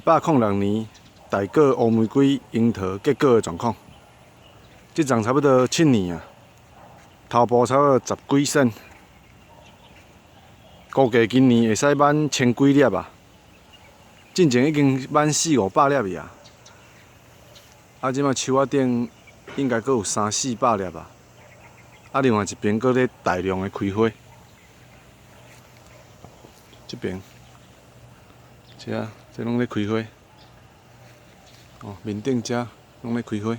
106年大果乌玫瑰樱桃结果的状况，这种差不多7年啊，头部差不多10几升，估计今年会使满1000几粒啊。进前已经满4、500粒啊，即摆树仔顶应该阁有3、400粒啊。另外一边阁咧大量的开花，这边。 这拢咧开花，哦，面顶遮拢咧开花。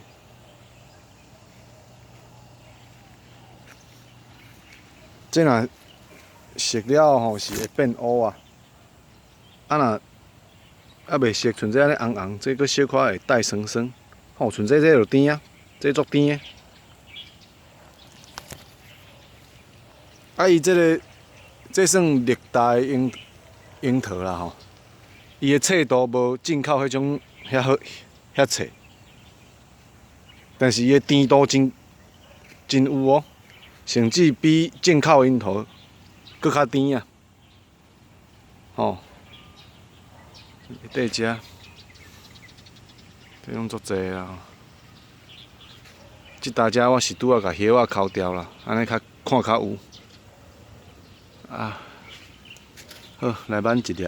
这若熟了吼是会变乌啊，若未熟，像这安尼红红，这个小可会带酸酸。吼，像这就甜啊，这足甜的。伊这算热带樱桃啦吼。 伊的脆度无进口迄种遐好遐脆，但是伊的甜度真有哦，甚至比进口樱桃搁较甜啊！吼，底遮，这拢足济啊！即搭遮我是拄仔甲叶仔抠掉啦，安尼看较有啊。好，来挽一粒。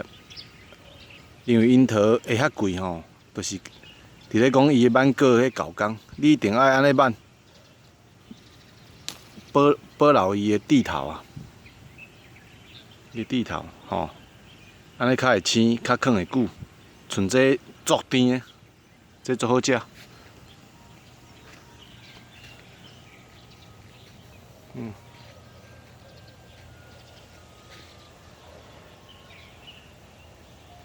因为樱桃会遐贵吼，就是伫咧讲伊的挽果迄搞工，你一定爱安尼挽，保留伊的蒂头啊，伊蒂头吼，安尼较会青，较放会久。像这足甜的，这足好食。